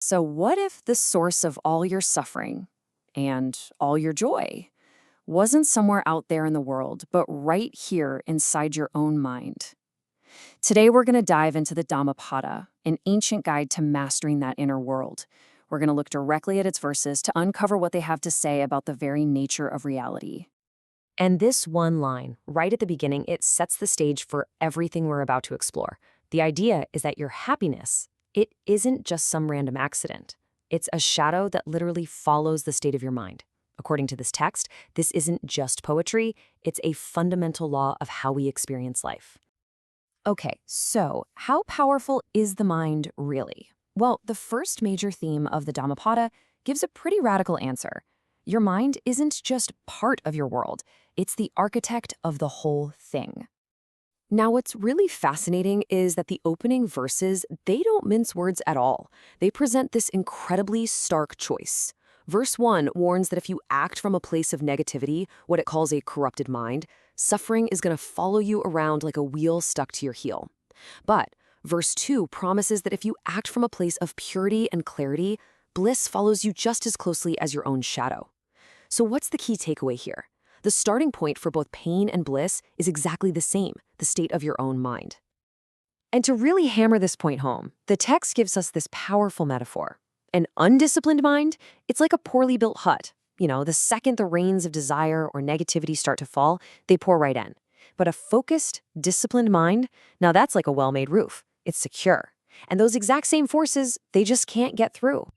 So, what if the source of all your suffering and all your joy wasn't somewhere out there in the world, but right here inside your own mind? Today, we're going to dive into the Dhammapada, an ancient guide to mastering that inner world. We're going to look directly at its verses to uncover what they have to say about the very nature of reality. And this one line, right at the beginning, it sets the stage for everything we're about to explore. The idea is that your happiness, it isn't just some random accident. It's a shadow that literally follows the state of your mind. According to this text, this isn't just poetry, it's a fundamental law of how we experience life. Okay, so how powerful is the mind really? Well, the first major theme of the Dhammapada gives a pretty radical answer. Your mind isn't just part of your world, it's the architect of the whole thing. Now, what's really fascinating is that the opening verses, they don't mince words at all. They present this incredibly stark choice. Verse 1 warns that if you act from a place of negativity, what it calls a corrupted mind, suffering is going to follow you around like a wheel stuck to your heel. But verse 2 promises that if you act from a place of purity and clarity, bliss follows you just as closely as your own shadow. So what's the key takeaway here? The starting point for both pain and bliss is exactly the same, the state of your own mind. And to really hammer this point home, the text gives us this powerful metaphor. An undisciplined mind, it's like a poorly built hut. The second the rains of desire or negativity start to fall, they pour right in. But a focused, disciplined mind, now that's like a well-made roof. It's secure. And those exact same forces, they just can't get through.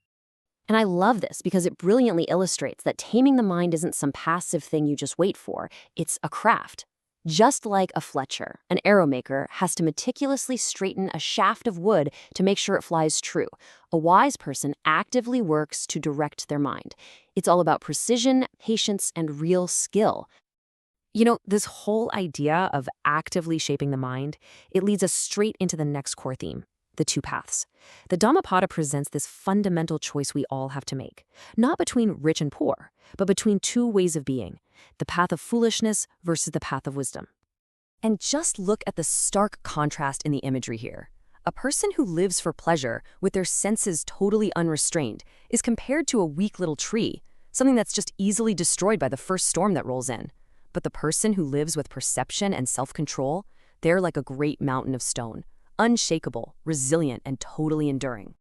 And I love this because it brilliantly illustrates that taming the mind isn't some passive thing you just wait for. It's a craft. Just like a Fletcher, an arrow maker has to meticulously straighten a shaft of wood to make sure it flies true. A wise person actively works to direct their mind. It's all about precision, patience, and real skill. This whole idea of actively shaping the mind, it leads us straight into the next core theme. The two paths. The Dhammapada presents this fundamental choice we all have to make, not between rich and poor, but between two ways of being, the path of foolishness versus the path of wisdom. And just look at the stark contrast in the imagery here. A person who lives for pleasure, with their senses totally unrestrained, is compared to a weak little tree, something that's just easily destroyed by the first storm that rolls in. But the person who lives with perception and self-control, they're like a great mountain of stone. Unshakable, resilient, and totally enduring.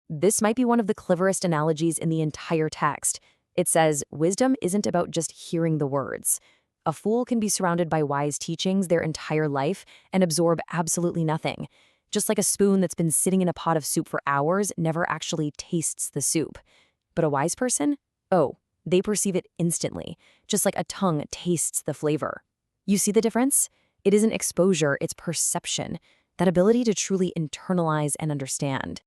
This might be one of the cleverest analogies in the entire text. It says, wisdom isn't about just hearing the words. A fool can be surrounded by wise teachings their entire life and absorb absolutely nothing. Just like a spoon that's been sitting in a pot of soup for hours never actually tastes the soup. But a wise person? Oh, they perceive it instantly, just like a tongue tastes the flavor. You see the difference? It isn't exposure, it's perception. That ability to truly internalize and understand.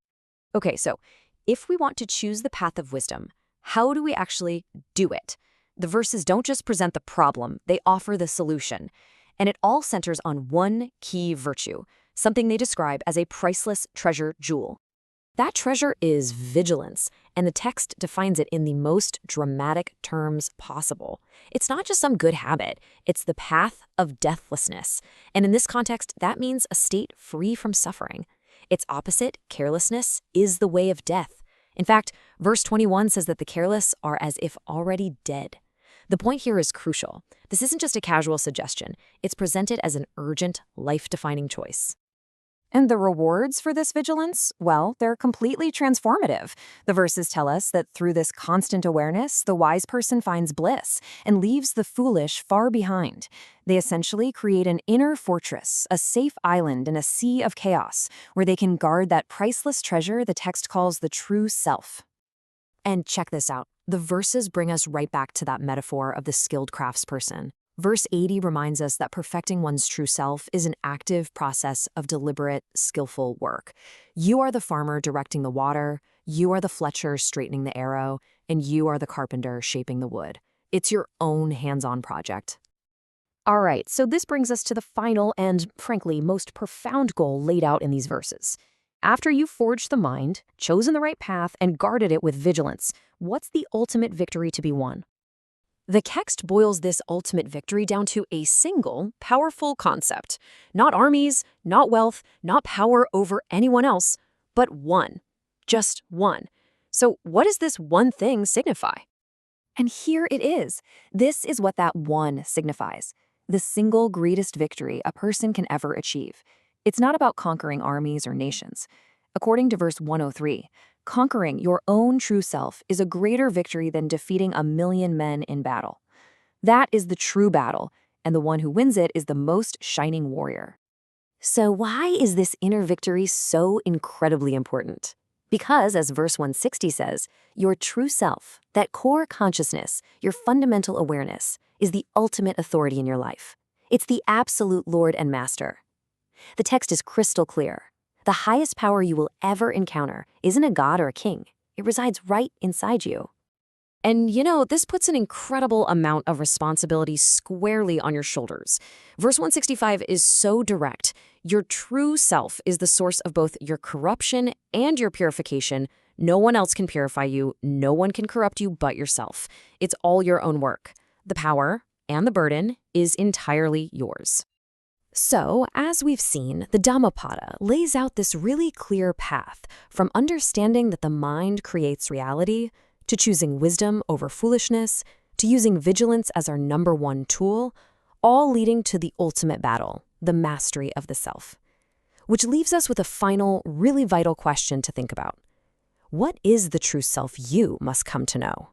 Okay, so if we want to choose the path of wisdom, how do we actually do it? The verses don't just present the problem, they offer the solution. And it all centers on one key virtue, something they describe as a priceless treasure jewel. That treasure is vigilance, and the text defines it in the most dramatic terms possible. It's not just some good habit, it's the path of deathlessness. And in this context, that means a state free from suffering. Its opposite, carelessness, is the way of death. In fact, verse 21 says that the careless are as if already dead. The point here is crucial. This isn't just a casual suggestion. It's presented as an urgent, life-defining choice. And the rewards for this vigilance? Well, they're completely transformative. The verses tell us that through this constant awareness, the wise person finds bliss and leaves the foolish far behind. They essentially create an inner fortress, a safe island in a sea of chaos, where they can guard that priceless treasure the text calls the true self. And check this out. The verses bring us right back to that metaphor of the skilled craftsperson. Verse 80 reminds us that perfecting one's true self is an active process of deliberate, skillful work. You are the farmer directing the water, you are the Fletcher straightening the arrow, and you are the carpenter shaping the wood. It's your own hands-on project. All right, so this brings us to the final and, frankly, most profound goal laid out in these verses. After you've forged the mind, chosen the right path, and guarded it with vigilance, what's the ultimate victory to be won? The text boils this ultimate victory down to a single, powerful concept. Not armies, not wealth, not power over anyone else, but one. Just one. So what does this one thing signify? And here it is. This is what that one signifies: the single greatest victory a person can ever achieve. It's not about conquering armies or nations. According to verse 103, conquering your own true self is a greater victory than defeating 1,000,000 men in battle. That is the true battle, and the one who wins it is the most shining warrior. So why is this inner victory so incredibly important? Because, as verse 160 says, your true self, that core consciousness, your fundamental awareness, is the ultimate authority in your life. It's the absolute Lord and Master. The text is crystal clear. The highest power you will ever encounter isn't a god or a king. It resides right inside you. And this puts an incredible amount of responsibility squarely on your shoulders. Verse 165 is so direct. Your true self is the source of both your corruption and your purification. No one else can purify you. No one can corrupt you but yourself. It's all your own work. The power and the burden is entirely yours. So, as we've seen, the Dhammapada lays out this really clear path from understanding that the mind creates reality, to choosing wisdom over foolishness, to using vigilance as our number one tool, all leading to the ultimate battle, the mastery of the self. Which leaves us with a final, really vital question to think about. What is the true self you must come to know?